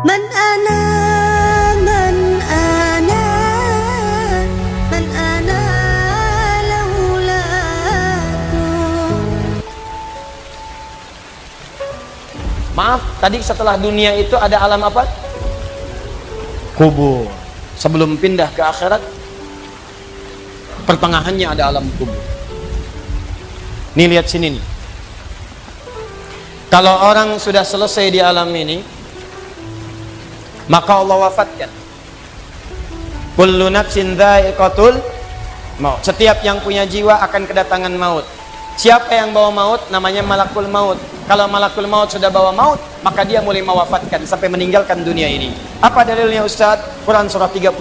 Man ana, man ana, man ana laulakum. Maaf, tadi setelah dunia itu ada alam apa? Kubur. Sebelum pindah ke akhirat, pertengahannya ada alam kubur. Nih lihat sini nih. Kalau orang sudah selesai di alam ini, maka Allah wafatkan. Kullu nafsin dha'iqatul maut. Setiap yang punya jiwa akan kedatangan maut. Siapa yang bawa maut? Namanya malakul maut. Kalau malakul maut sudah bawa maut, maka dia mulai mewafatkan sampai meninggalkan dunia ini. Apa dalilnya Ustaz? Quran surah 32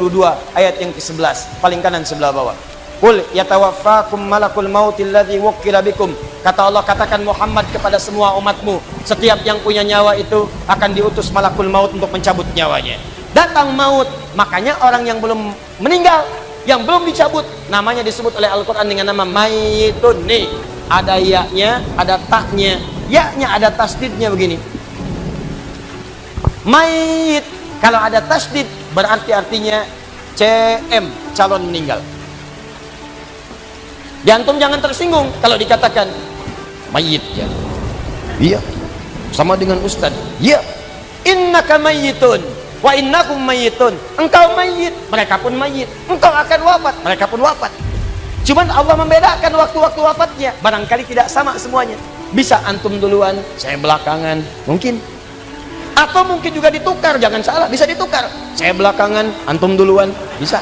ayat yang ke-11, paling kanan sebelah bawah. Qul yatawaffakum malakul mautil ladzi wukkila bikum. Kata Allah, katakan Muhammad kepada semua umatmu, setiap yang punya nyawa itu akan diutus malakul maut untuk mencabut nyawanya. Datang maut, makanya orang yang belum meninggal, yang belum dicabut, namanya disebut oleh Al-Quran dengan nama mayitun. Nih, ada ya-nya, ada tak-nya. Ya-nya ada tasdidnya begini. Mayit, kalau ada tasdid berarti artinya CM, calon meninggal. Jantung jangan tersinggung kalau dikatakan mayit ya. Iya. Sama dengan Ustaz. Iya. Innaka mayyitun wa innakum mayyitun. Engkau mayit, mereka pun mayit. Engkau akan wafat, mereka pun wafat. Cuman Allah membedakan waktu-waktu wafatnya. Barangkali tidak sama semuanya. Bisa antum duluan, saya belakangan, mungkin. Atau mungkin juga ditukar, jangan salah, bisa ditukar. Saya belakangan, antum duluan, bisa.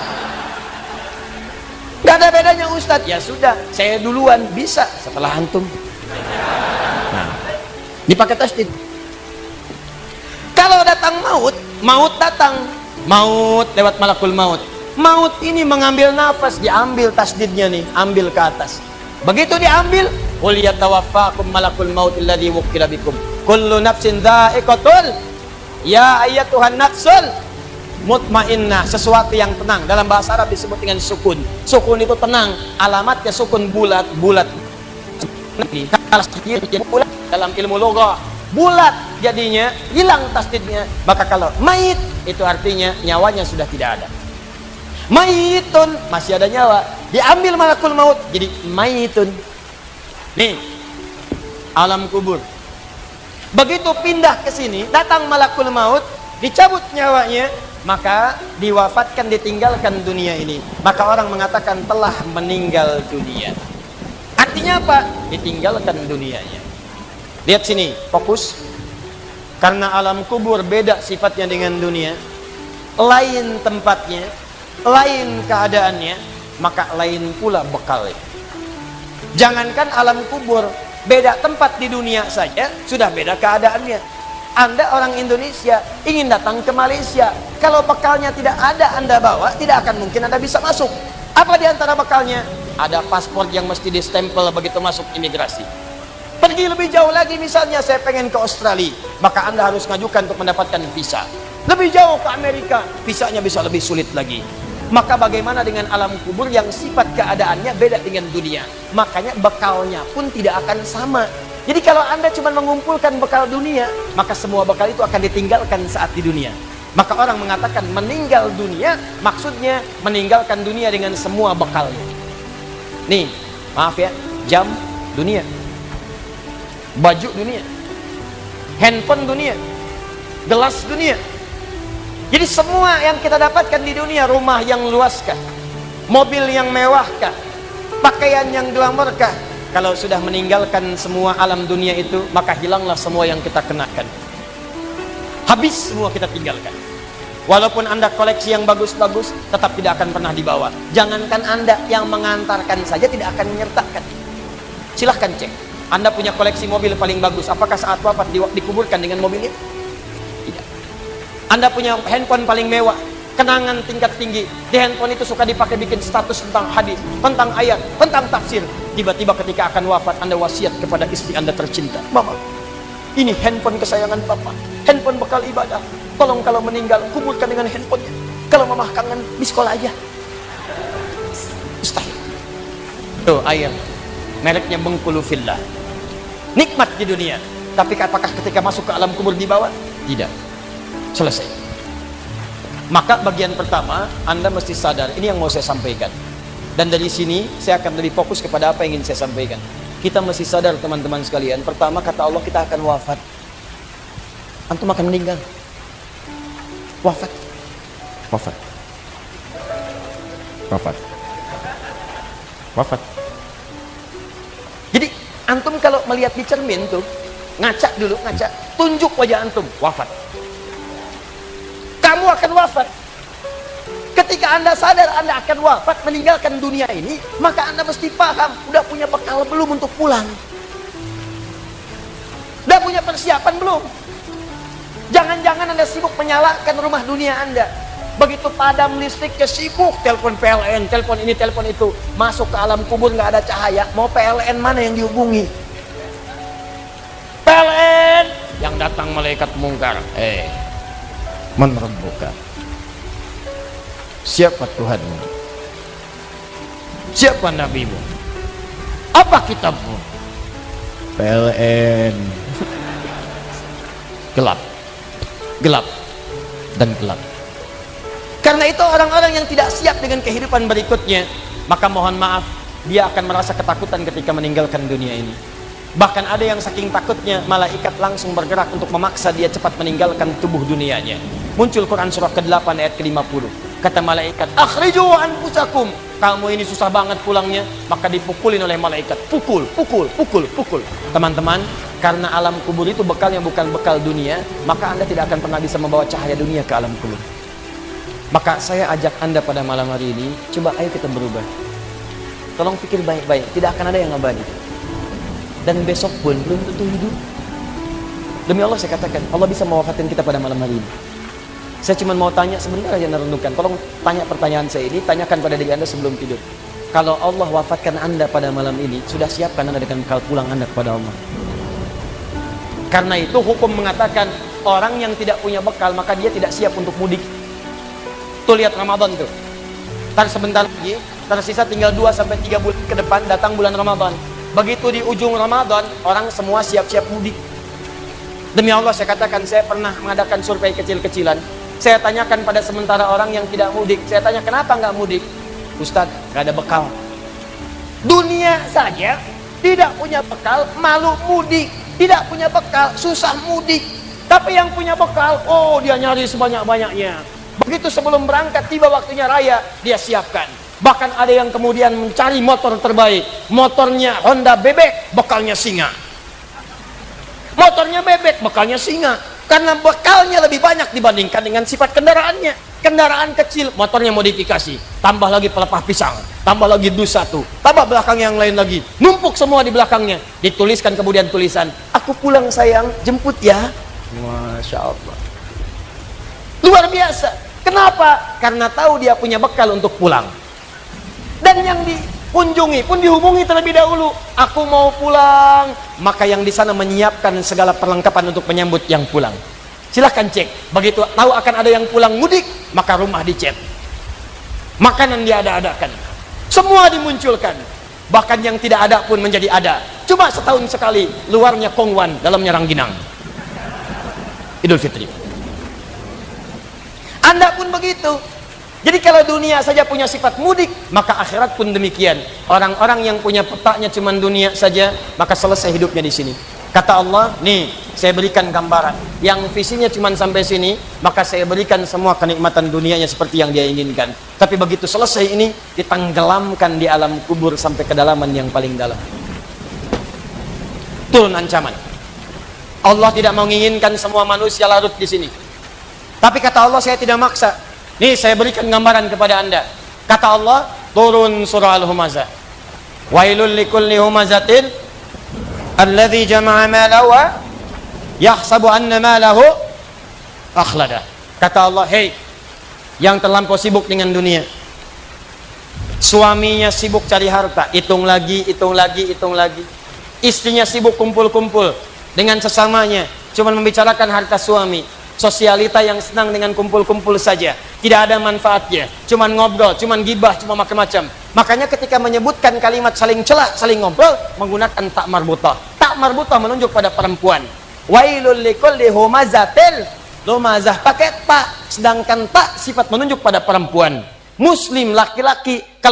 Gak ada bedanya Ustadz. Ya sudah, saya duluan, bisa setelah antum. Nah, dipakai tasdid. Kalau datang maut, maut datang, maut lewat malakul maut. Maut ini mengambil nafas, diambil tasdidnya nih, ambil ke atas. Begitu diambil, qul yatawaffakum malakul maut alladzi wukkila bikum. Kullu nafsin dha'iqatul. Ya ayyatuhan nafsul mutmainnah, sesuatu yang tenang. Dalam bahasa Arab disebut dengan sukun. Sukun itu tenang, alamatnya sukun bulat. Bulat dalam ilmu lugah, bulat jadinya, hilang tasdidnya. Maka kalau mayit itu artinya nyawanya sudah tidak ada. Mayitun masih ada nyawa, diambil malakul maut jadi mayitun. Nih alam kubur. Begitu pindah ke sini, datang malakul maut, dicabut nyawanya, maka diwafatkan, ditinggalkan dunia ini. Maka orang mengatakan telah meninggal dunia. Artinya apa? Ditinggalkan dunianya. Lihat sini, fokus. Karena alam kubur beda sifatnya dengan dunia, lain tempatnya, lain keadaannya, maka lain pula bekalnya. Jangankan alam kubur, beda tempat di dunia saja sudah beda keadaannya. Anda orang Indonesia ingin datang ke Malaysia, kalau bekalnya tidak ada Anda bawa, tidak akan mungkin Anda bisa masuk. Apa di antara bekalnya? Ada paspor yang mesti distempel begitu masuk imigrasi. Pergi lebih jauh lagi, misalnya saya pengen ke Australia, maka Anda harus ngajukan untuk mendapatkan visa. Lebih jauh ke Amerika, visanya bisa lebih sulit lagi. Maka bagaimana dengan alam kubur yang sifat keadaannya beda dengan dunia? Makanya bekalnya pun tidak akan sama. Jadi kalau Anda cuma mengumpulkan bekal dunia, maka semua bekal itu akan ditinggalkan saat di dunia. Maka orang mengatakan meninggal dunia, maksudnya meninggalkan dunia dengan semua bekalnya. Nih, maaf ya, jam dunia, baju dunia, handphone dunia, gelas dunia. Jadi semua yang kita dapatkan di dunia, rumah yang luaskah, mobil yang mewahkah, pakaian yang glamourkah, kalau sudah meninggalkan semua alam dunia itu, maka hilanglah semua yang kita kenakan. Habis semua kita tinggalkan. Walaupun Anda koleksi yang bagus-bagus, tetap tidak akan pernah dibawa. Jangankan Anda, yang mengantarkan saja tidak akan menyertakan. Silahkan cek. Anda punya koleksi mobil paling bagus, apakah saat wafat dikuburkan dengan mobil itu? Tidak. Anda punya handphone paling mewah, kenangan tingkat tinggi, di handphone itu suka dipakai bikin status tentang hadis, tentang ayat, tentang tafsir. Tiba-tiba ketika akan wafat, Anda wasiat kepada istri Anda tercinta, Mama, ini handphone kesayangan Papa, handphone bekal ibadah, tolong kalau meninggal kuburkan dengan handphonenya. Kalau Mama kangen, di sekolah aja. Mustahil. Tuh ayat, mereknya Bengkulu Fillah. Nikmat di dunia, tapi apakah ketika masuk ke alam kubur dibawa? Tidak. Selesai. Maka bagian pertama, Anda mesti sadar, ini yang mau saya sampaikan. Dan dari sini saya akan lebih fokus kepada apa yang ingin saya sampaikan. Kita mesti sadar teman-teman sekalian. Pertama, kata Allah, kita akan wafat. Antum akan meninggal. Wafat. Wafat. Wafat. Wafat. Jadi antum kalau melihat di cermin tuh, ngaca dulu, ngaca, tunjuk wajah antum, wafat. Kamu akan wafat. Ketika Anda sadar Anda akan wafat, meninggalkan dunia ini, maka Anda mesti paham, udah punya bekal belum untuk pulang? Udah punya persiapan belum? Jangan-jangan Anda sibuk menyalakan rumah dunia Anda. Begitu padam listriknya, sibuk telepon PLN, telepon ini, telepon itu. Masuk ke alam kubur nggak ada cahaya, mau PLN mana yang dihubungi? PLN yang datang malaikat mungkar. Man rabbuka? Siapa Tuhanmu? Siapa nabimu? Apa kitabmu? PLN. Gelap, gelap, dan gelap. Karena itu orang-orang yang tidak siap dengan kehidupan berikutnya, maka mohon maaf, dia akan merasa ketakutan ketika meninggalkan dunia ini. Bahkan ada yang saking takutnya, malaikat langsung bergerak untuk memaksa dia cepat meninggalkan tubuh dunianya. Muncul Quran surah ke-8 ayat ke-50. Kata malaikat, akhriju anfusakum. Kamu ini susah banget pulangnya, maka dipukulin oleh malaikat. Pukul, pukul, pukul, pukul. Teman-teman, karena alam kubur itu bekalnya bukan bekal dunia, maka Anda tidak akan pernah bisa membawa cahaya dunia ke alam kubur. Maka saya ajak Anda pada malam hari ini, coba ayo kita berubah. Tolong pikir baik-baik, tidak akan ada yang abadi. Dan besok pun belum tentu hidup. Demi Allah saya katakan, Allah bisa mewafatkan kita pada malam hari ini. Saya cuma mau tanya sebentar aja merenungkan. Tolong tanya pertanyaan saya ini, tanyakan pada diri Anda sebelum tidur. Kalau Allah wafatkan Anda pada malam ini, sudah siapkan Anda dengan bekal pulang Anda kepada Allah? Karena itu hukum mengatakan orang yang tidak punya bekal maka dia tidak siap untuk mudik. Tuh lihat Ramadan tuh. Ntar sebentar lagi, tersisa tinggal 2-3 bulan ke depan datang bulan Ramadan. Begitu di ujung Ramadan, orang semua siap-siap mudik. Demi Allah saya katakan, saya pernah mengadakan survei kecil-kecilan. Saya tanyakan pada sementara orang yang tidak mudik, saya tanya kenapa nggak mudik? Ustadz, nggak ada bekal. Dunia saja tidak punya bekal, malu mudik. Tidak punya bekal, susah mudik. Tapi yang punya bekal, oh dia nyari sebanyak-banyaknya. Begitu sebelum berangkat, tiba waktunya raya, dia siapkan. Bahkan ada yang kemudian mencari motor terbaik. Motornya Honda bebek, bekalnya singa. Motornya bebek, bekalnya singa. Karena bekalnya lebih banyak dibandingkan dengan sifat kendaraannya. Kendaraan kecil, motornya modifikasi. Tambah lagi pelepah pisang, tambah lagi dus satu, tambah belakang yang lain lagi. Numpuk semua di belakangnya. Dituliskan kemudian tulisan, aku pulang sayang, jemput ya. Masya Allah. Luar biasa. Kenapa? Karena tahu dia punya bekal untuk pulang. Dan yang dikunjungi pun dihubungi terlebih dahulu. Aku mau pulang. Maka yang di sana menyiapkan segala perlengkapan untuk menyambut yang pulang. Silahkan cek. Begitu tahu akan ada yang pulang mudik, maka rumah dicet. Makanan diada-adakan. Semua dimunculkan. Bahkan yang tidak ada pun menjadi ada. Cuma setahun sekali. Luarnya kongwan, dalamnya rangginang. Idul Fitri. Anda pun begitu. Jadi kalau dunia saja punya sifat mudik, maka akhirat pun demikian. Orang-orang yang punya petaknya cuma dunia saja, maka selesai hidupnya di sini. Kata Allah, nih saya berikan gambaran. Yang visinya cuma sampai sini, maka saya berikan semua kenikmatan dunianya seperti yang dia inginkan. Tapi begitu selesai ini, ditenggelamkan di alam kubur sampai kedalaman yang paling dalam. Turun ancaman. Allah tidak menginginkan semua manusia larut di sini. Tapi kata Allah, saya tidak maksa. Nih saya berikan gambaran kepada Anda. Kata Allah, turun surah Al-Humazah. Wailul likulli humazatin alladzi jama'a malahu wa yahsabu anna malahu akhlada. Kata Allah, hei yang terlampau sibuk dengan dunia. Suaminya sibuk cari harta, hitung lagi, hitung lagi, hitung lagi. Istrinya sibuk kumpul-kumpul dengan sesamanya, cuma membicarakan harta suami. Sosialita yang senang dengan kumpul-kumpul saja, tidak ada manfaatnya, cuman ngobrol, cuman gibah, cuma macam-macam. Makanya ketika menyebutkan kalimat saling celah, saling ngobrol, menggunakan tak marbutah. Tak marbutah menunjuk pada perempuan. Wailul likulli humazatil Lumazah pakai ta, sedangkan ta sifat menunjuk pada perempuan. Muslim laki-laki